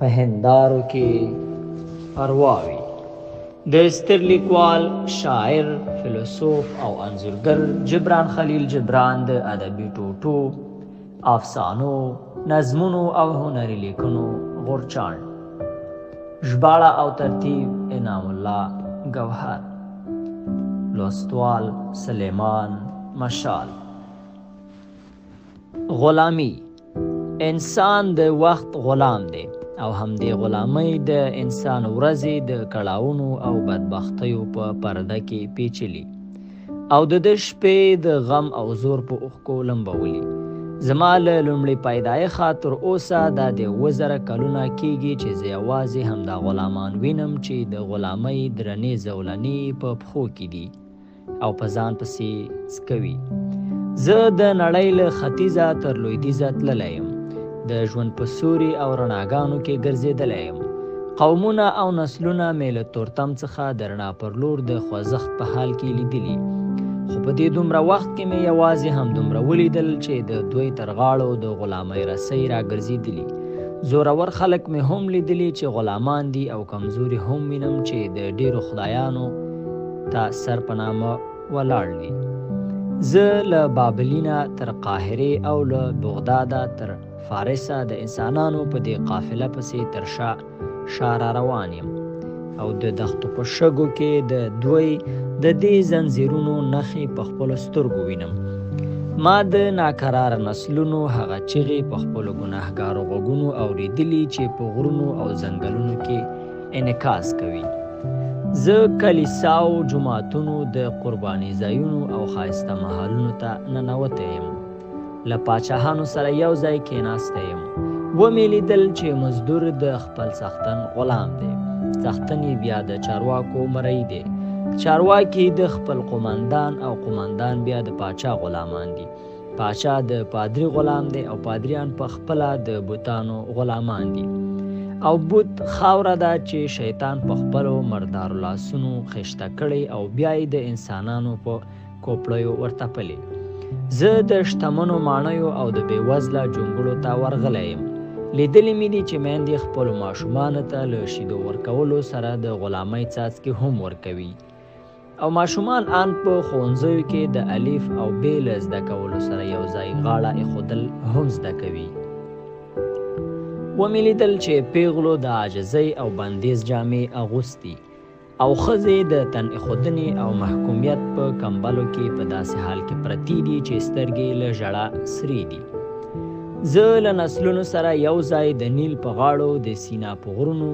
په هندارو کې ارواوي. د ستر لیکوال، شاعر، فیلسوف او انځورګر جبران خلیل جبران د ادبي ټوټو، افسانو، نظمونو او هنري لیکنو غورچاڼ. ژباړه او ترتیب انعام الله گوهر. لوستوال سلیمان مشال. غلامی. انسان د وخت غلام دی او همدې غلامۍ د انسان ورځې د کړاوونو او بدبختیو په پرده کې پیچلي او د شپې د غم او زور په اوښکو لمبولي. زما له لومړي پیدایښه تر اوسه دا د 2000 کلونه کېږي چې زه یوازې همدا غلامان وینم چې د غلامۍ درنې زولنې په پښو کې دي او په ځان پسې څکوي. زه د نړۍ له ختیځه تر لویدیځه تللی یم، د ژوند په سوري او رڼاګانو کې ګرځېدلی یم. قومونه او نسلونه مې له تورتم څخه د رڼا پر لور د خوځښت په حال کې لیدلي، خو په دې دومره وخت کې مې یوازې همدومره ولیدل چې د دوی تر غاړو د غلامۍ رسۍ راګرځېدلي. زورور خلک مې هم لیدلي چې غلامان دي او کمزوري هم وینم چې د ډېرو خدایانو ته سر په نامه ولاړ دي. زه له بابلینه تر قاهرې او له بغداده تر فارسه د انسانانو په دې قافله پسې تر شا را روان یم او د دښتو په شګو کې د دوی د دې زنځیرونو نښې په خپلو سترګو وینم. ما د ناکراره نسلونو هغه چغې په خپلو ګناهګارو غوږونو اورېدلي چې په غرونو او ځنګلونو کې انعکاس کوي. زه کلیساو، جوماتونو، د قرباني ځایونو او ښایسته محلونو ته ننوتی یم. له پاچاهانو سره یو ځای کېناستی یم. ومې لیدل چې مزدور د خپل څښتن غلام دی، څښتن یې بیا د چارواکو مرۍ دی، چارواکي د خپل قومندان او قومندان بیا د پاچا غلامان دي، پاچا د پادري غلام دی او پادریان په خپله د بوتانو غلامان دي، او بوت خاوره ده چې شیطان په خپلو مردارو لاسونو خشته کړی او بیا یې د انسانانو په کوپړیو ورتپلې. زه د شتمنو ماڼیو او د بېوزله جونګړو ته ورغلی یم. لیدلې مې دي چې میندې خپلو ماشومانو ته له شیدو ورکولو سره د غلامۍ څاڅکي هم ورکوي او ماشومان ان په ښوونځیو کې د الف او ب له زده کولو سره یو ځای غاړه ایښودل هم زده کوي. ومې لیدل چې پیغلو د عاجزۍ او بندیز جامې اغوستي او ښځې د تن ایښودنې او محکومیت په کمبلو کې په داسې حال کې پرتې دي چې سترګې له ژړا سرې دي. زه له نسلونو سره یو ځای د نیل په غاړو، د سینا په غرونو،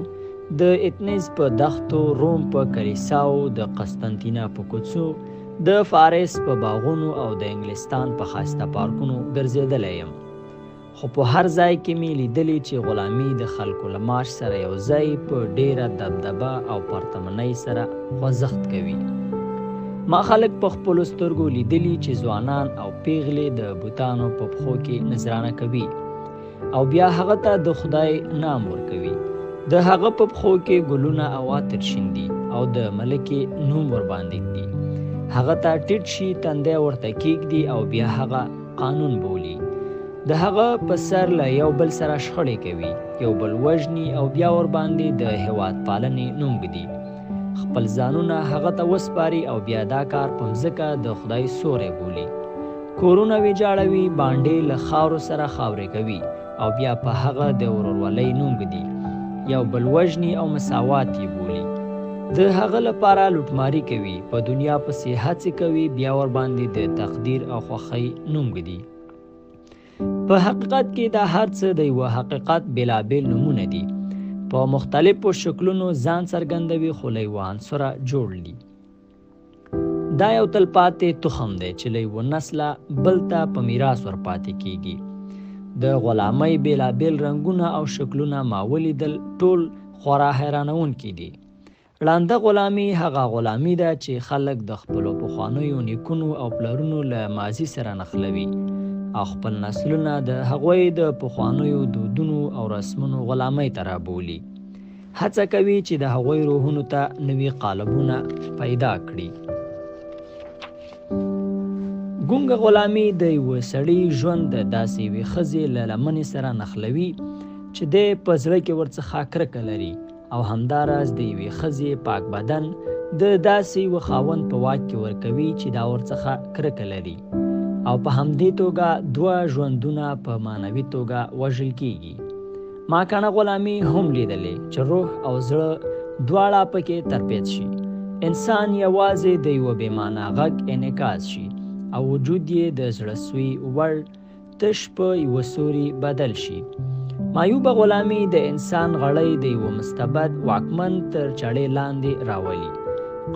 د اتنز په دښتو، روم په کلیساو، د قسطنطینه په کوڅو، د فارس په باغونو او د انګلستان په ښایسته پارکونو ګرځېدلی یم. خو په هر ځای کې مې لیدلي چې غلامي د خلکو له معاش سره یو ځای په ډېره دبدبه او پرتمنۍ سره خوځښت کوي. ما خلک په خپلو سترګو لیدلي چې ځوانان او پیغلې د بوتانو په پښو کې نذرانه کوي او بیا هغه ته د خدای نام ورکوي. د هغه په پښو کې ګلونه او عطر شیندي او د ملکې نوم ورباندې ږدي. هغه ته ټیټ شي، تندی ورته کیږدي او بیا هغه قانون بولي. د هغه په سر له یو بل سره شخړې کوي، یو بل وژني او بیا ورباندې د هېواد پالنې نوم ږدي. خپل ځانونه هغه ته وسپاري او بیا دا کار په مځکه د خدای سوری بولي. کورونه ویجاړوي، بانډې له خاورو سره خاورې کوي او بیا په هغه د ورورولۍ نوم ږدي. یو بل وژني او مساوات یې بولي. د هغه لپاره لوټماري کوي، په دنیا پسې هڅې کوي، بیا ورباندې د تقدیر او خوښۍ نوم ږدي. په حقیقت کې دا هر څه د یوه حقیقت بېلابېل نومونه دي، په مختلفو شکلونو ځان څرګندوي خو له یوه عنصره جوړ دي. دا یو تلپاتې تخم دی چې له یوه نسله بل ته په میراث ورپاتې کیږي. د غلامۍ بېلابېل رنګونه او شکلونه ما ولیدل، ټول خورا حیرانونکي دي. ړانده غلامي هغه غلامي ده چې خلک د خپلو پخوانیو نیکونو او پلرونو له ماضي سره نښلوي او خپل نسلونه د هغوی د پخوانیو دودونو او رسمونو غلامۍ ته رابولي. هڅه کوي چې د هغوی روحونو ته نوي قالبونه پیدا کړي. ګونګه غلامي د یوه سړي ژوند د داسې یوې ښځې له لمنې سره نښلوي چې دی په زړه کې ورڅخه کرکه لري او همداراز د یوې ښځې پاک بدن د داسې یوه خاوند په واک کې ورکوي چې دا ورڅخه کرکه لري او په همدې توګه دوه ژوندونه په معنوي توګه وژل کیږي. ما کڼه غلامي هم لیدلې چې روح او زړه دواړه پکې ترپید شي. انسان یوازې د یوه بې معنا غږ انعکاس شي او وجود یې د زړه سوي وړ تش په یوه سوري بدل شي. معیوبه غلامي د انسان غړی د یوه مستبد واکمن تر چړې لاندې راولي.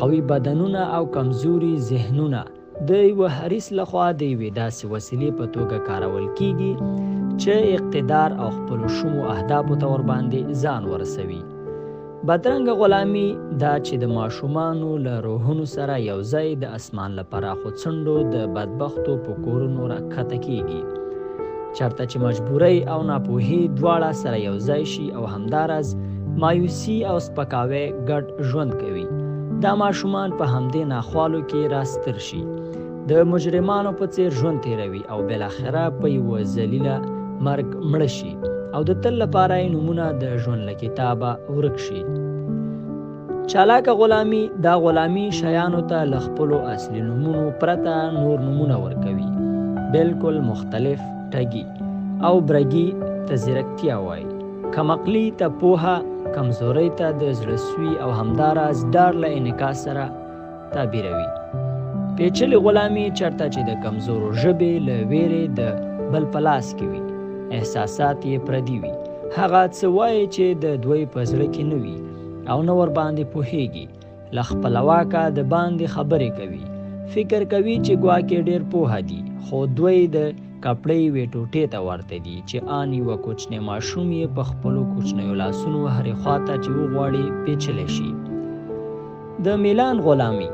قوي بدنونه او کمزوري ذهنونه د یوه حریص لخوا د یوې داسې وسیلې په توګه کارول کیږي چې اقتدار او خپلو شومو اهدافو ته ورباندې ځان ورسوي. بدرنګه غلامي دا چې د ماشومانو له روحونو سره یو ځای د اسمان له پراخو څنډو د بدبختو په کورونو راکښته کیږي، چېرته چې مجبورۍ او ناپوهي دواړه سره یو ځای شي او همداراز مایوسي او سپکاوی ګډ ژوند کوي. دا ماشومان په همدې ناخوالو کې راستر شي، د مجرمانو په څیر ژوند تیروي او بالاخره په یوه ذلیله مرګ مړه شي او د تل لپاره یې نومونه د ژوند له کتابه ورک شي. چالاکه غلامي دا غلامي شیانو ته له خپلو اصلي نومونو پرته نور نومونه ورکوي، بالکل مختلف ټګي او برګي ته ځیرکتیا وایي، کمعقلي ته پوهه، کمزورۍ ته د زړه سوي او همداراز ډار له انعکاس سره تعبیروي. پیچلې غلامي چېرته چې د کمزورو ژبې له ویرې د بل په لاس کې وي، احساسات یې پردي وي، هغه څه وایي چې د دوی په زړه کې نه وي او نه ورباندې پوهیږي، له خپله واکه د باندې خبرې کوي، فکر کوي چې ګواکې ډېر پوهه دي، خو دوی د کپړې یوې ټوټې ته ورته دي چې ان یوه کوچنی ماشوم یې په خپلو کوچنیو لاسونو هرې خواته چې وغواړي پیچلی شي. د میلان غلامي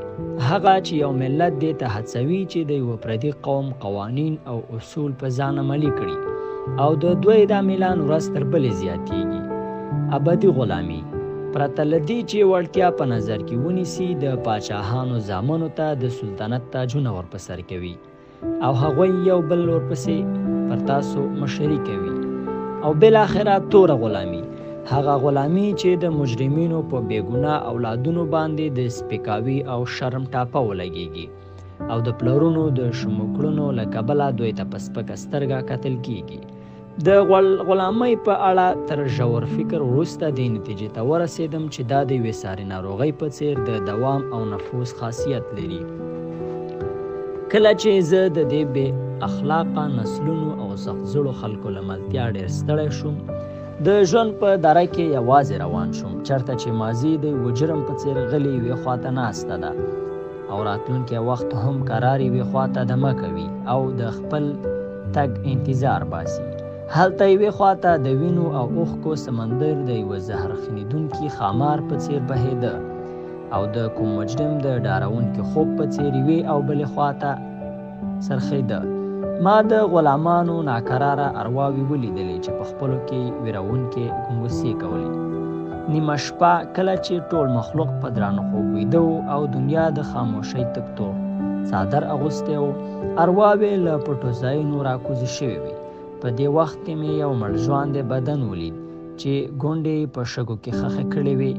هغه چې یو ملت دې ته هڅوي چې د یوه پردي قوم قوانین او اصول په ځان عملي کړي او د دوی دا میلان ورځ تر بلې زیاتیږي. ابدي غلامي پرته له دې چې وړتیا په نظر کې ونیسي د پاچاهانو زامنو ته د سلطنت تاجونه ورپسر کوي او هغوی یو بل ورپسې پر تاسو مشري کوي. او بالاخره توره غلامي هغه غلامي چې د مجرمینو په بېګناه اولادونو باندې د سپکاوي او شرم ټاپه ولګیږي او د پلرونو د شموکړونو له کبله دوی ته په سپکه سترګه کتل کیږي. د غلامۍ په اړه تر ژور فکر وروسته دې نتیجې ته ورسېدم چې دا د یوې ساري ناروغۍ په څیر د دوام او نفوذ خاصیت لري. کله چې زه د دې بې اخلاقه نسلونو او سخت زړو خلکو له ملتیا ډېر ستړی شوم، د ژوند په دره کې یوازې روان شوم، چېرته چې ماضي د یوه جرم په څیر غلې یوې خواته ناسته ده او راتلونکی وخت هم قرار یوې خواته دمه کوي او د خپل تګ انتظار باسي. هلته یوې خواته د وینو او اوښکو سمندر د یوه زهر خنیدونکي ښامار په څیر بهېده او د کوم مجرم د ډارونکي خوب په څیر یوې او بلې خواته څرخېده. ما د غلامانو ناکراره ارواوې ولیدلې چې په خپلو کې ویرونکې ګنګوسې کولې. نیمه شپه کله چې ټول مخلوق په درانه خوب ویده و او دنیا د خاموشۍ تک تور څادر اغوستی و، ارواوې له پټو ځایونو راکوزې شوې وې. په دې وخت کې مې یو مړ ژواندی بدن ولید چې ګونډې په شګو کې خښې کړې وې،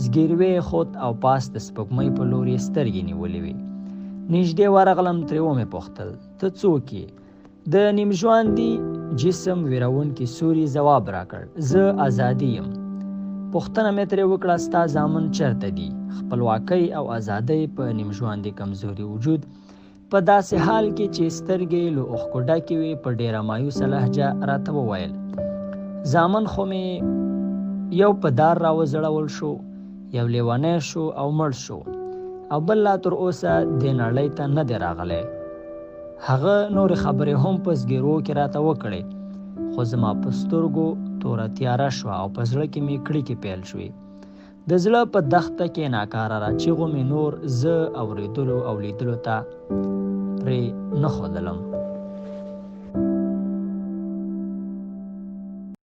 زګیروی خود او پاس د سپوږمۍ په لور یې سترګې نیولې وې. نږدې ورغلم، ترې ومې پوښتل ته څوک یې؟ د نیم ژوندي جسم ویرونکي سوري ځواب راکړ زه ازادي یم. پوښتنه مې ترې وکړه ستا زامن چېرته دي؟ خپلواکۍ او ازادۍ په نیم ژوندي کمزوري وجود په داسې حال کې چې سترګې له اوښکو ډکې وې په ډېره مایوسه لهجه راته وویل زامن خو مې یو په دار راوزړول شو، یو لیونی شو او مړ شو او بل لا تر اوسه دې نړۍ ته نه دی راغلی. هغه نورې خبرې هم په زګیرو کې راته وکړې، خو زما په سترګو توره تیاره شوه او په زړه کې مې کړکې پیل شوې. د زړه په دښته کې ناکاره راچیغو مې نور زه اورېدلو او لیدلو ته پرې نه ښودلم.